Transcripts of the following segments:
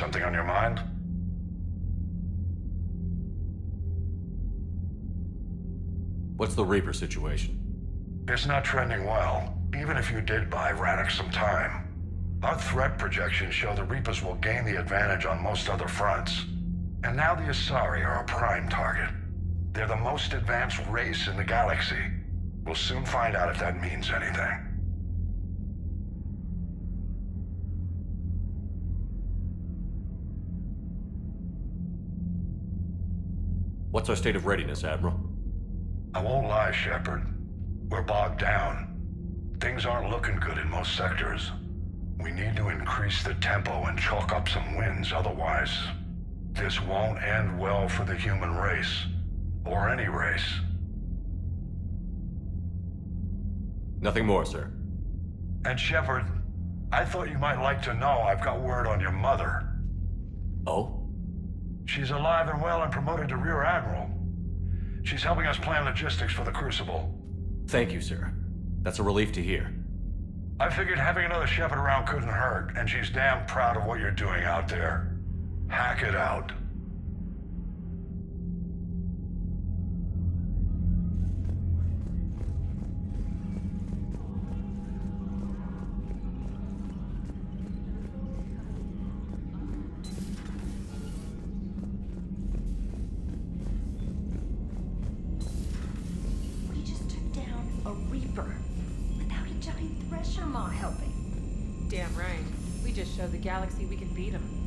Something on your mind? What's the Reaper situation? It's not trending well, even if you did buy Radix some time. Our threat projections show the Reapers will gain the advantage on most other fronts. And now the Asari are a prime target. They're the most advanced race in the galaxy. We'll soon find out if that means anything. What's our state of readiness, Admiral? I won't lie, Shepard. We're bogged down. Things aren't looking good in most sectors. We need to increase the tempo and chalk up some wins, otherwise this won't end well for the human race. Or any race. Nothing more, sir. And Shepard, I thought you might like to know I've got word on your mother. Oh? She's alive and well and promoted to Rear Admiral. She's helping us plan logistics for the Crucible. Thank you, sir. That's a relief to hear. I figured having another Shepard around couldn't hurt, and she's damn proud of what you're doing out there. Hack it out. We just took down a Reaper without a giant thresher maw helping. Damn right. We just showed the galaxy we can beat them.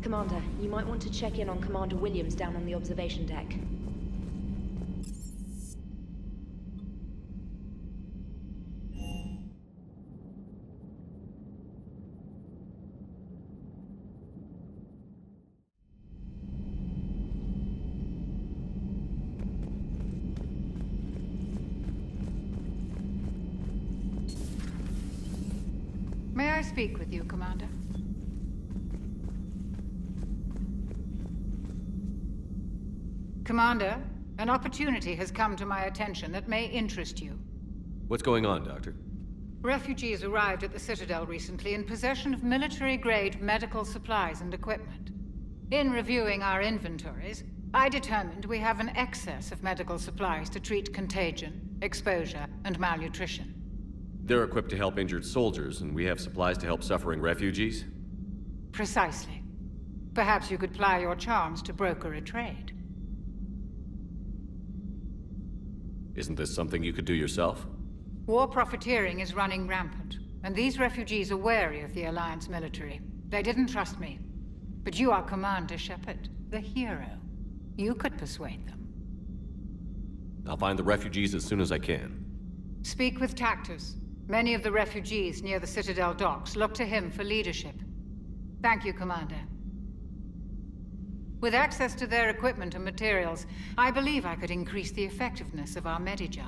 Commander, you might want to check in on Commander Williams down on the observation deck. May I speak with you, Commander? Commander, an opportunity has come to my attention that may interest you. What's going on, Doctor? Refugees arrived at the Citadel recently in possession of military-grade medical supplies and equipment. In reviewing our inventories, I determined we have an excess of medical supplies to treat contagion, exposure, and malnutrition. They're equipped to help injured soldiers, and we have supplies to help suffering refugees? Precisely. Perhaps you could ply your charms to broker a trade. Isn't this something you could do yourself? War profiteering is running rampant, and these refugees are wary of the Alliance military. They didn't trust me. But you are Commander Shepard, the hero. You could persuade them. I'll find the refugees as soon as I can. Speak with Tactus. Many of the refugees near the Citadel docks look to him for leadership. Thank you, Commander. With access to their equipment and materials, I believe I could increase the effectiveness of our Medigel.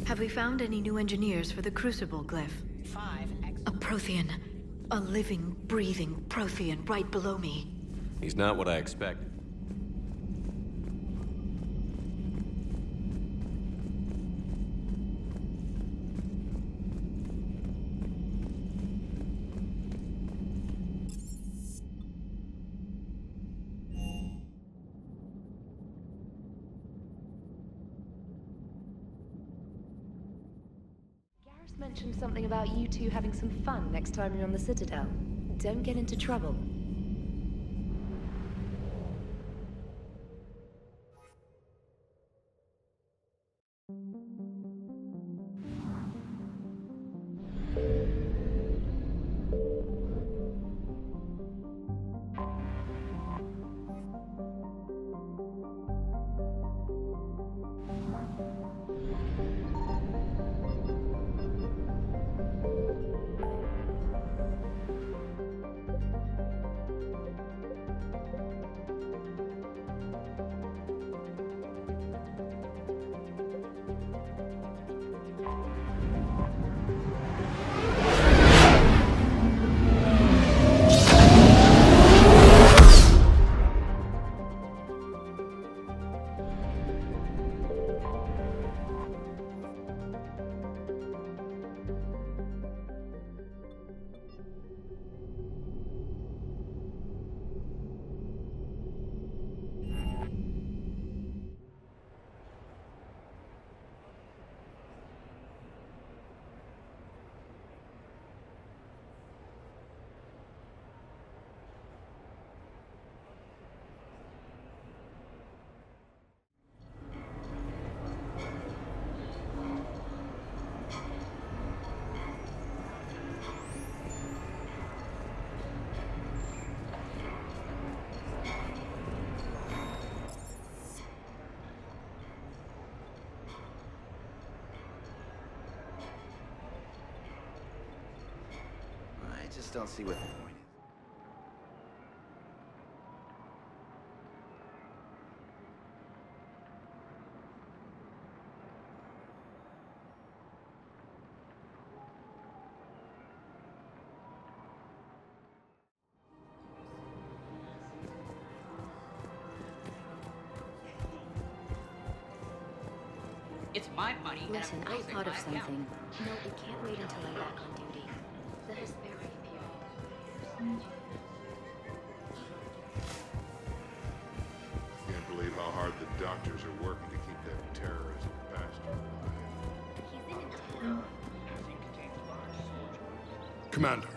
Have we found any new engineers for the Crucible glyph? A Prothean. A living, breathing Prothean right below me. He's not what I expected. Garrus mentioned something about you two having some fun next time you're on the Citadel. Don't get into trouble. I just don't see what the point is. It's my money. and I'm Listen, I closing thought of my something. account. No, it can't wait until I'm back on duty. The Hesperian period. Can't believe how hard the doctors are working to keep that terrorist bastard alive. Commander,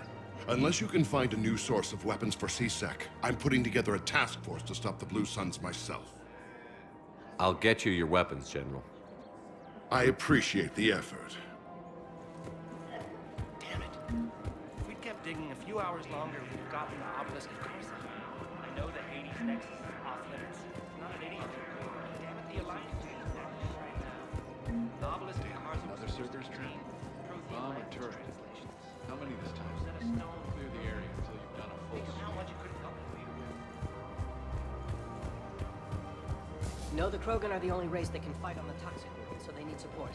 unless you can find a new source of weapons for CSEC, I'm putting together a task force to stop the Blue Suns myself. I'll get you your weapons, General. I appreciate the effort. Damn it. If we'd kept digging a few hours longer, we'd have gotten the obelisk of Carson. I know the Hades nexus is off limits. I'm not an idiot. Damn it, the Alliance is right now. The obelisk of Carson. Another circus train? Bomb or turret? How many this time? Set a stone. Clear the area until you've done a full Think of how much you could help me with. No, the Krogan are the only race that can fight on the toxic world, so they need support.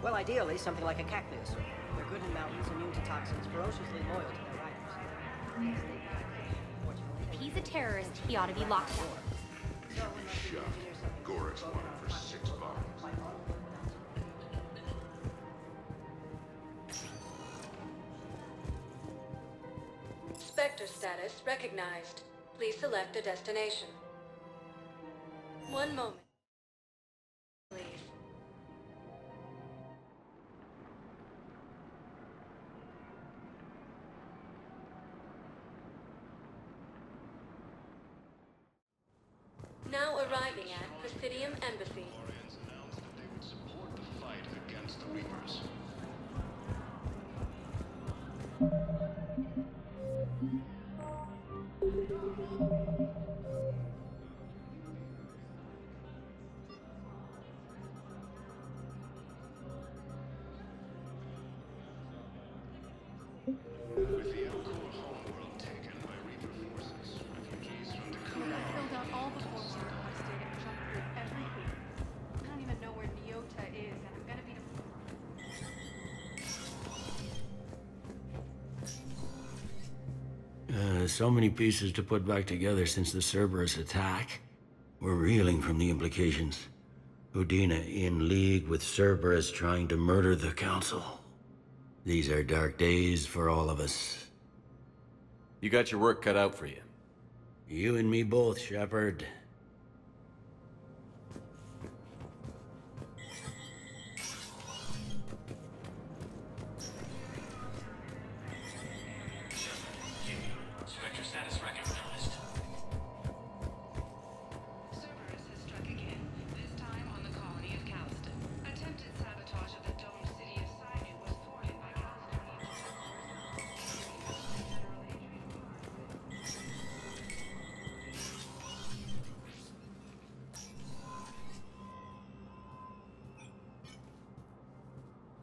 Well, ideally, something like a cactus. They're good in mountains, immune to toxins, ferociously loyal to their riders. If he's a terrorist, he ought to be locked up. Shoved. Gorix wanted for 6 bombs. Spectre status recognized. Please select a destination. One moment, please. Now arriving at Presidium Embassy. Orions announced that they would support the fight against the Reapers. With the Elcor homeworld taken by Reaper forces, refugees from Dakota. I filled out all the forms you requested and jumped through every hoop. I don't even know where Neota is, and I'm gonna be With so many pieces to put back together since the Cerberus attack, we're reeling from the implications. Udina in league with Cerberus trying to murder the Council. These are dark days for all of us. You got your work cut out for you. You and me both, Shepard. Spectre status recognized. Cerberus has struck again, this time on the colony of Calliston. Attempted sabotage of the domed city of Sinu was thwarted by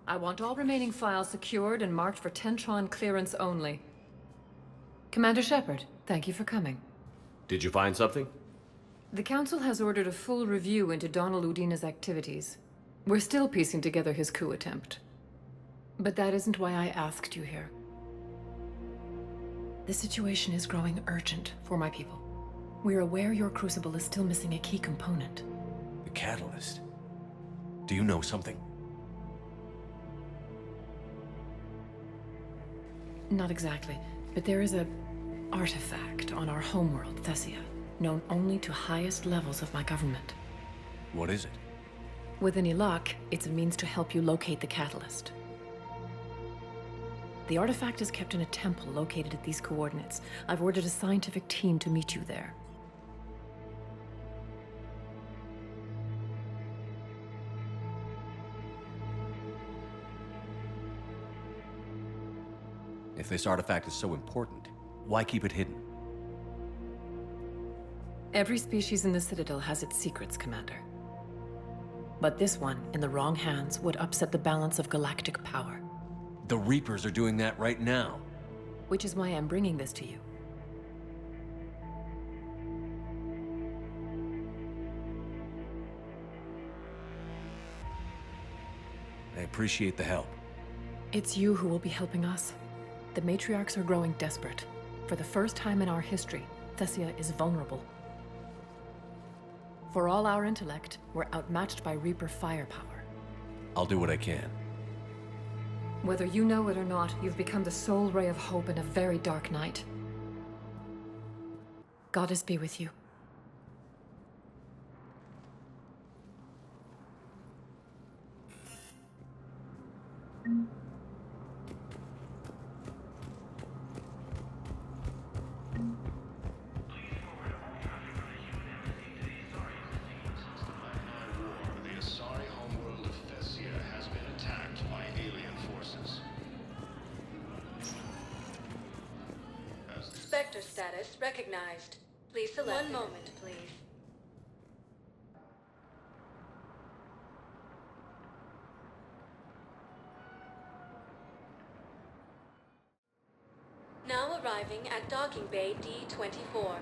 I want all remaining files secured and marked for Tentron clearance only. Commander Shepard, thank you for coming. Did you find something? The Council has ordered a full review into Donald Udina's activities. We're still piecing together his coup attempt. But that isn't why I asked you here. The situation is growing urgent for my people. We're aware your Crucible is still missing a key component. The catalyst. Do you know something? Not exactly, but there is a artifact on our homeworld, Thessia, known only to highest levels of my government. What is it? With any luck, it's a means to help you locate the catalyst. The artifact is kept in a temple located at these coordinates. I've ordered a scientific team to meet you there. If this artifact is so important, why keep it hidden? Every species in the Citadel has its secrets, Commander. But this one, in the wrong hands, would upset the balance of galactic power. The Reapers are doing that right now. Which is why I'm bringing this to you. I appreciate the help. It's you who will be helping us. The matriarchs are growing desperate. For the first time in our history, Thessia is vulnerable. For all our intellect, we're outmatched by Reaper firepower. I'll do what I can. Whether you know it or not, you've become the sole ray of hope in a very dark night. Goddess be with you. The Asari homeworld of Thessia has been attacked by alien forces. Spectre status recognized. Please select. One moment, please. Now arriving at docking bay D-24.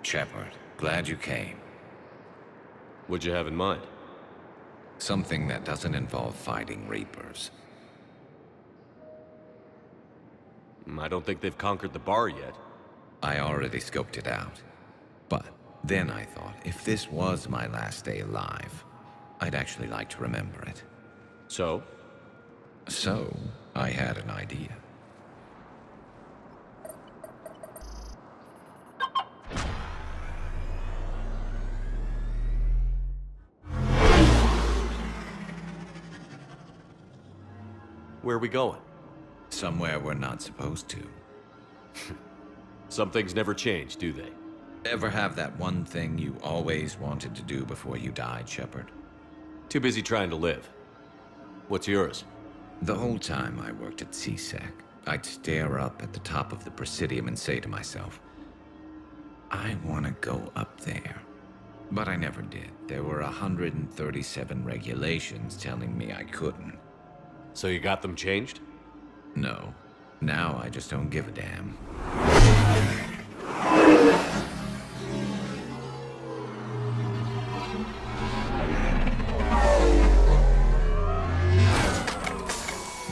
Shepard, glad you came. What'd you have in mind? Something that doesn't involve fighting Reapers. I don't think they've conquered the bar yet. I already scoped it out. But then I thought, if this was my last day alive, I'd actually like to remember it. So? So, I had an idea. Where are we going? Somewhere we're not supposed to. Some things never change, do they? Ever have that one thing you always wanted to do before you died, Shepard? Too busy trying to live. What's yours? The whole time I worked at CSEC, I'd stare up at the top of the Presidium and say to myself, I want to go up there. But I never did. There were 137 regulations telling me I couldn't. So you got them changed? No. Now I just don't give a damn.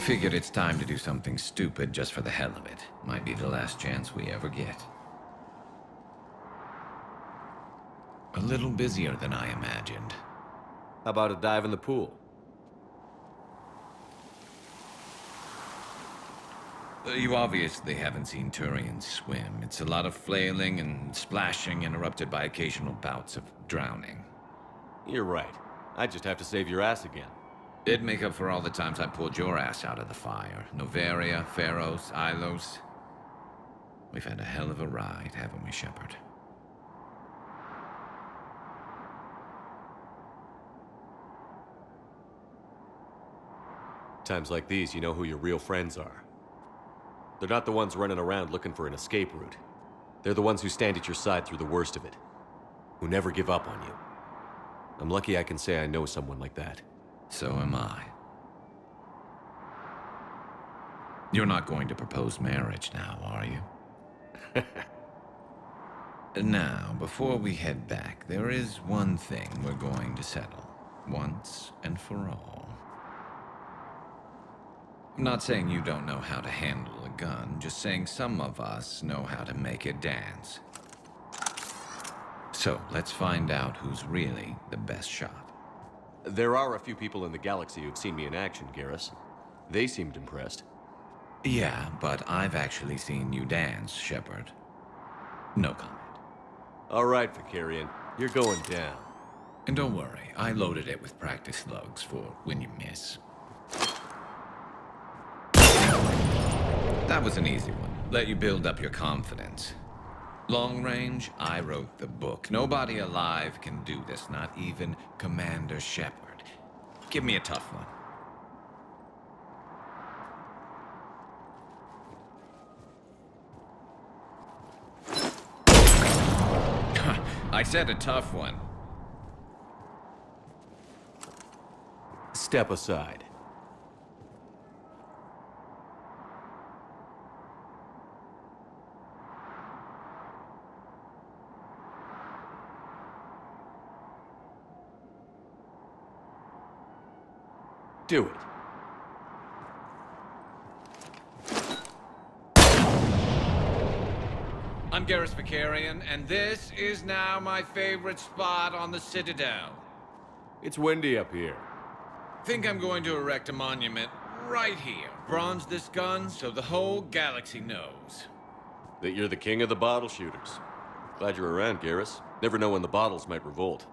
Figured it's time to do something stupid just for the hell of it. Might be the last chance we ever get. A little busier than I imagined. How about a dive in the pool? You obviously haven't seen Turians swim. It's a lot of flailing and splashing, interrupted by occasional bouts of drowning. You're right. I just have to save your ass again. It'd make up for all the times I pulled your ass out of the fire. Noveria, Pharos, Ilos. We've had a hell of a ride, haven't we, Shepard? Times like these, you know who your real friends are. They're not the ones running around looking for an escape route. They're the ones who stand at your side through the worst of it. Who never give up on you. I'm lucky I can say I know someone like that. So am I. You're not going to propose marriage now, are you? Now, before we head back, there is one thing we're going to settle. Once and for all. I'm not saying you don't know how to handle a gun, just saying some of us know how to make it dance. So, let's find out who's really the best shot. There are a few people in the galaxy who've seen me in action, Garrus. They seemed impressed. Yeah, but I've actually seen you dance, Shepard. No comment. All right, Vicarian. You're going down. And don't worry, I loaded it with practice slugs for when you miss. That was an easy one. Let you build up your confidence. Long range, I wrote the book. Nobody alive can do this, not even Commander Shepard. Give me a tough one. I said a tough one. Step aside. Do it. I'm Garrus Vicarian, and this is now my favorite spot on the Citadel. It's windy up here. Think I'm going to erect a monument right here. Bronze this gun so the whole galaxy knows. That you're the king of the bottle shooters. Glad you're around, Garrus. Never know when the bottles might revolt.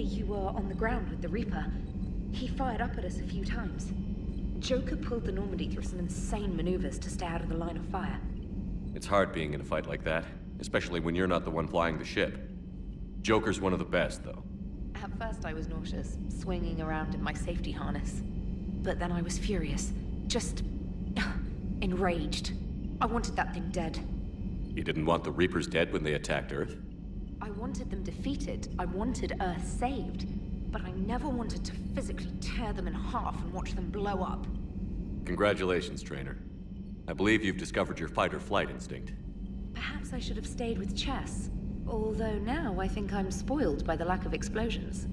You were on the ground with the Reaper. He fired up at us a few times. Joker pulled the Normandy through some insane maneuvers to stay out of the line of fire. It's hard being in a fight like that, especially when you're not the one flying the ship. Joker's one of the best, though. At first I was nauseous, swinging around in my safety harness. But then I was furious. Just... enraged. I wanted that thing dead. You didn't want the Reapers dead when they attacked Earth? I wanted them defeated. I wanted Earth saved. But I never wanted to physically tear them in half and watch them blow up. Congratulations, Trainer. I believe you've discovered your fight-or-flight instinct. Perhaps I should have stayed with chess. Although now I think I'm spoiled by the lack of explosions.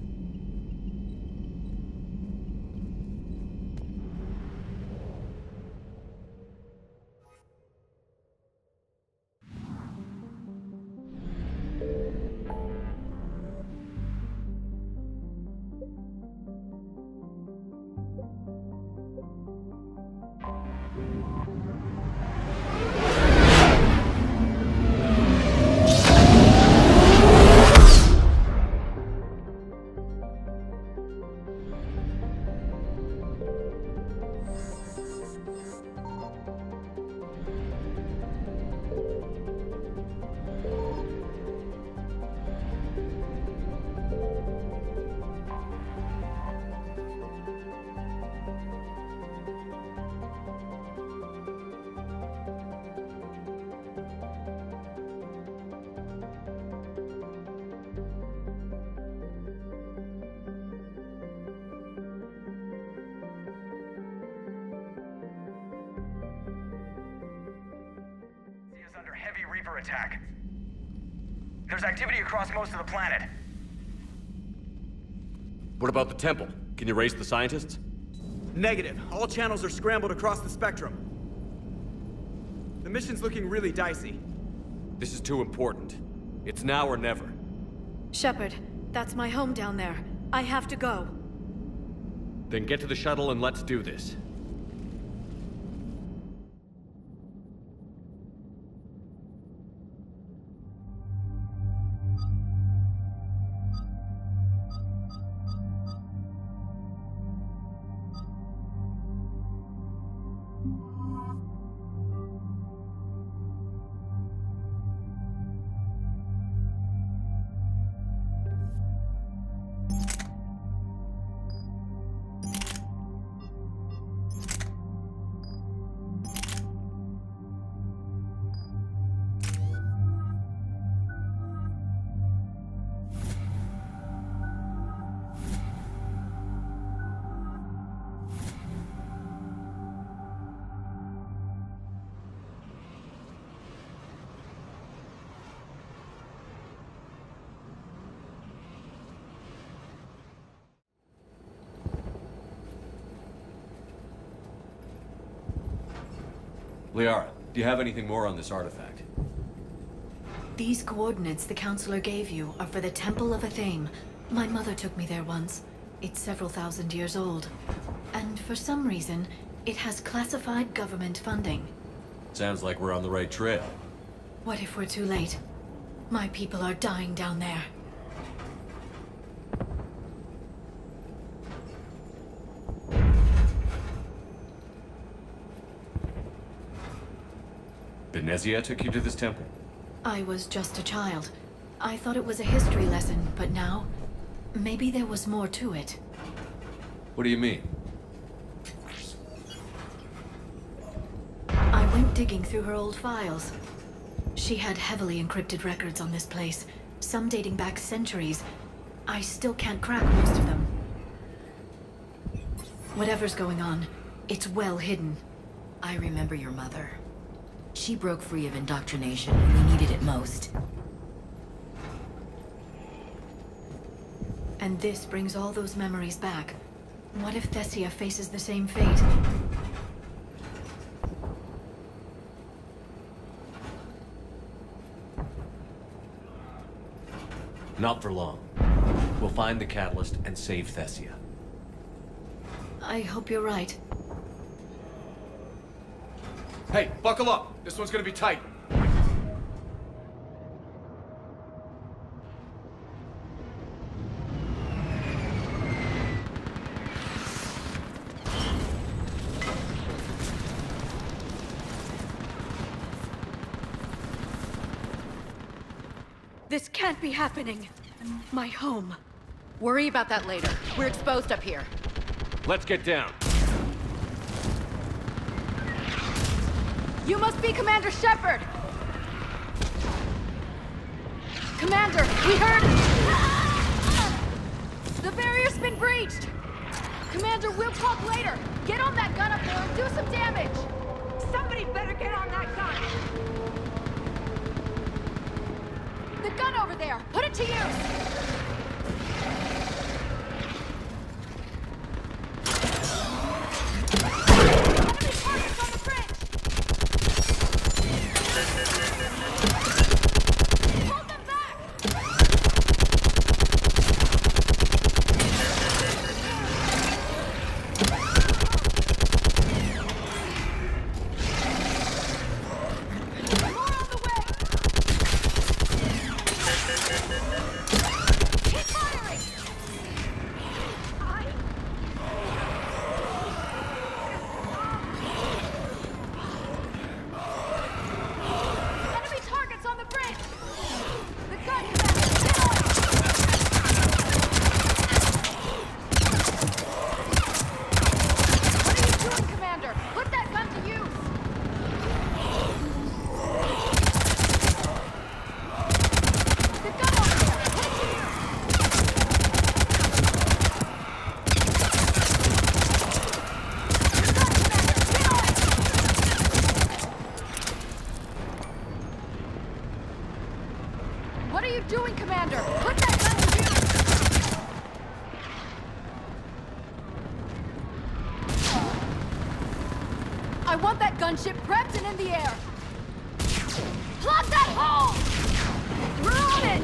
heavy Reaper attack. There's activity across most of the planet. What about the temple? Can you raise the scientists? Negative. All channels are scrambled across the spectrum. The mission's looking really dicey. This is too important. It's now or never. Shepard, that's my home down there. I have to go. Then get to the shuttle and let's do this. Liara, do you have anything more on this artifact? These coordinates the Counselor gave you are for the Temple of Athame. My mother took me there once. It's several thousand years old. And for some reason, it has classified government funding. Sounds like we're on the right trail. What if we're too late? My people are dying down there. Thessia took you to this temple? I was just a child. I thought it was a history lesson, but now, maybe there was more to it. What do you mean? I went digging through her old files. She had heavily encrypted records on this place, some dating back centuries. I still can't crack most of them. Whatever's going on, it's well hidden. I remember your mother. She broke free of indoctrination when we needed it most. And this brings all those memories back. What if Thessia faces the same fate? Not for long. We'll find the catalyst and save Thessia. I hope you're right. Hey, buckle up! This one's gonna be tight. This can't be happening. My home. Worry about that later. We're exposed up here. Let's get down. You must be Commander Shepard! Commander, we heard... The barrier's been breached! Commander, we'll talk later! Get on that gun up there and do some damage! Somebody better get on that gun! The gun over there! Put it to use! doing, Commander? Put that gun down! I want that gunship prepped and in the air! Plug that hole! We're on it!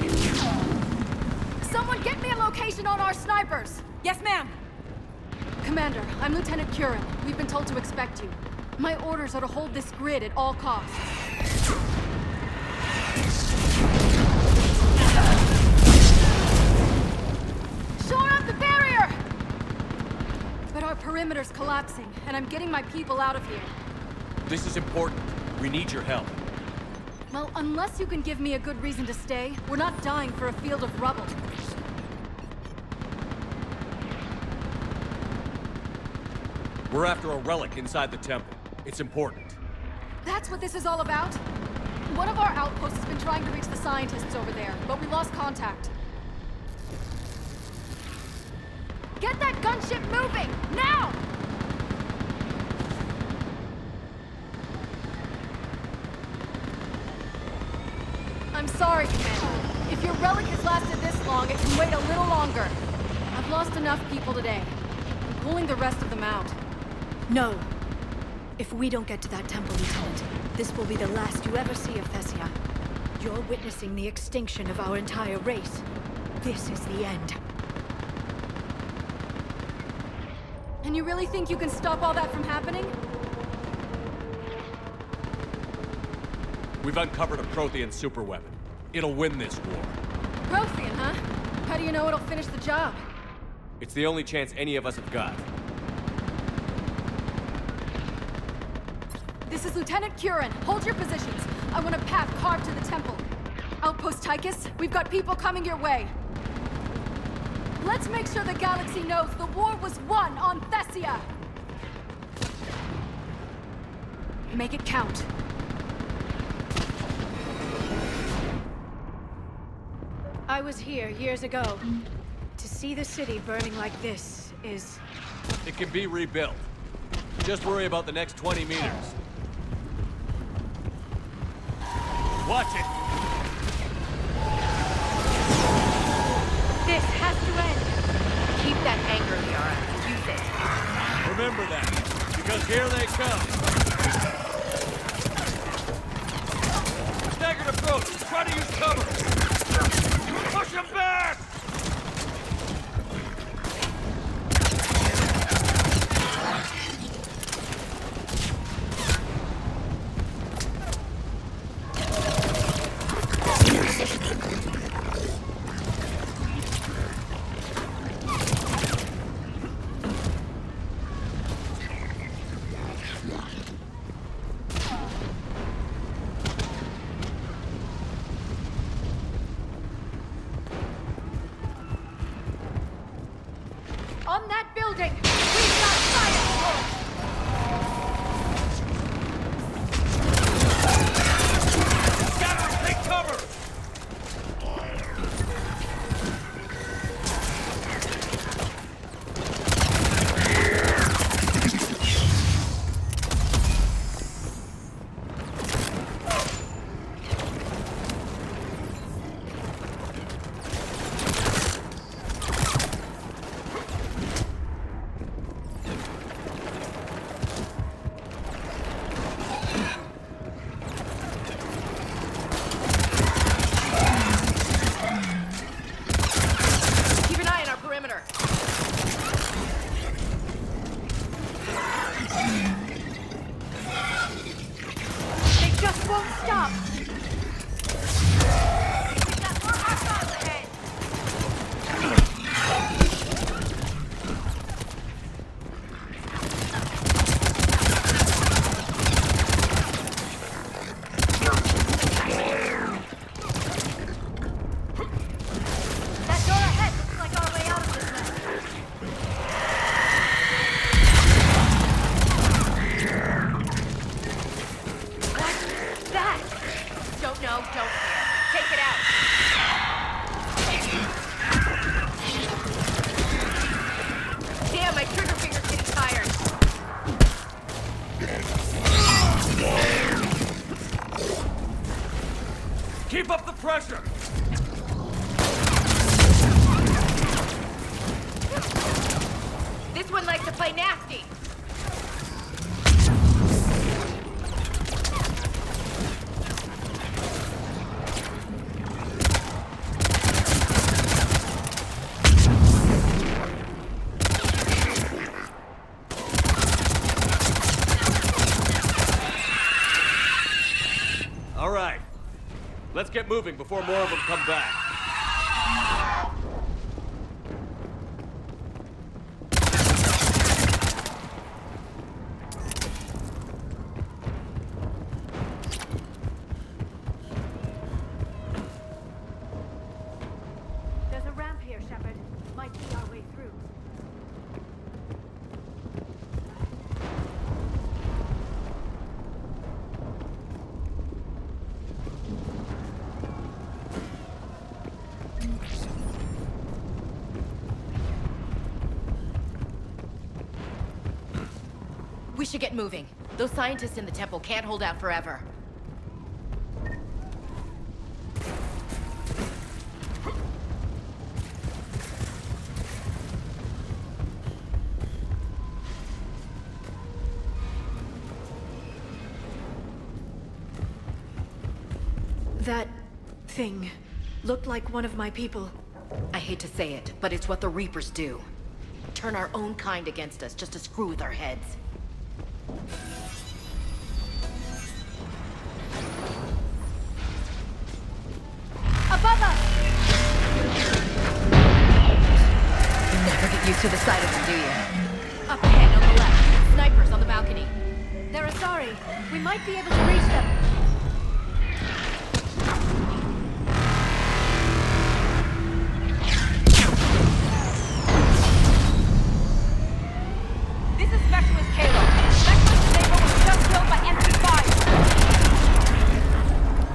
Someone get me a location on our snipers! Yes, ma'am! Commander, I'm Lieutenant Curran. We've been told to expect you. My orders are to hold this grid at all costs. Shore up the barrier! But our perimeter's collapsing, and I'm getting my people out of here. This is important. We need your help. Well, unless you can give me a good reason to stay, we're not dying for a field of rubble. We're after a relic inside the temple. It's important. That's what this is all about? One of our outposts has been trying to reach the scientists over there, but we lost contact. Get that gunship moving! Now! I'm sorry, Commander. If your relic has lasted this long, it can wait a little longer. I've lost enough people today. I'm pulling the rest of them out. No. If we don't get to that temple, Lieutenant, this will be the last you ever see of Thessia. You're witnessing the extinction of our entire race. This is the end. And you really think you can stop all that from happening? We've uncovered a Prothean superweapon. It'll win this war. Prothean, huh? How do you know it'll finish the job? It's the only chance any of us have got. This is Lieutenant Curran. Hold your positions. I want a path carved to the temple. Outpost Tychus, we've got people coming your way. Let's make sure the galaxy knows the war was won on Thessia! Make it count. I was here years ago. To see the city burning like this is... It can be rebuilt. Just worry about the next 20 meters. Watch it! This has to end! Keep that anger, Liara, and use it. Remember that, because here they come! Staggered approach! Try to use cover! Push him back! On that building! We've got fire! Scatter! Take cover! Keep an eye on our perimeter. They just won't stop! We've got more hostiles ahead! That door ahead looks like our way out of this mess. What's that? Don't know, don't care. Take it out. Damn, my trigger finger's getting tired. Keep up the pressure! one likes to play nasty. All right. Let's get moving before more of them come back. There's a ramp here, Shepard. Might be our way through. We should get moving. Those scientists in the temple can't hold out forever. That thing looked like one of my people. I hate to say it, but it's what the Reapers do. Turn our own kind against us just to screw with our heads. Above us! You never get used to the sight of them, do you? Up ahead, on the left. Snipers on the balcony. They're Asari. We might be able to reach them. This is Specialist Kalo. Specialist Naval was just killed by MP5.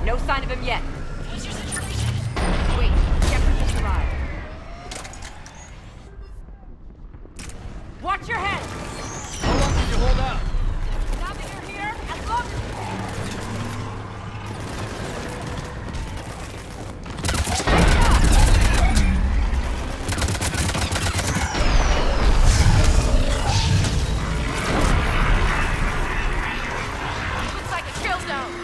No sign of him yet. What's your situation? Wait, Shepard just arrived. Watch your head! How long can you hold out? Now that you're here, as long looks like a kill zone.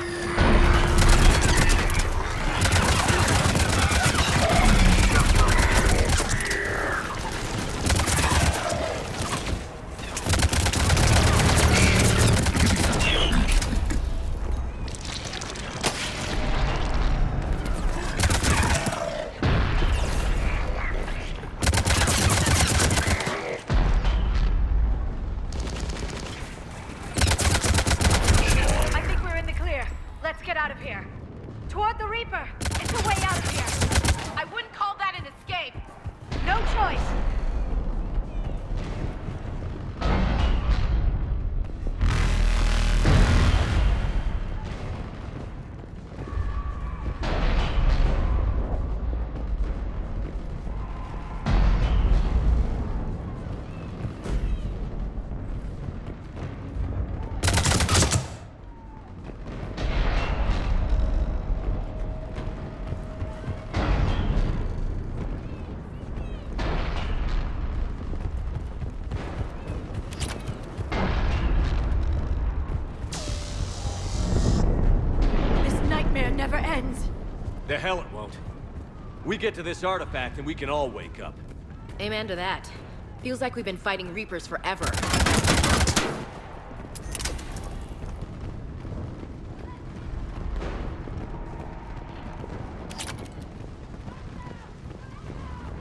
I think we're in the clear. Let's get out of here. Toward the Reaper. It's a way out of here. I wouldn't call that an escape. No choice. This nightmare never ends. The hell it won't. We get to this artifact and we can all wake up. Amen to that. Feels like we've been fighting Reapers forever.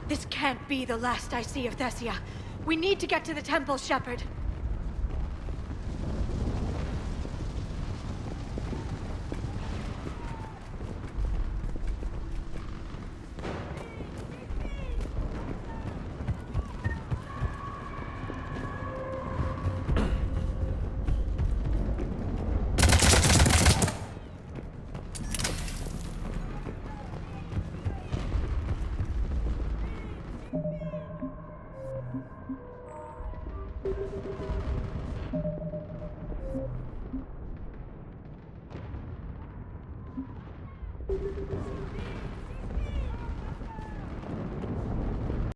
This can't be the last I see of Thessia. We need to get to the temple, Shepard.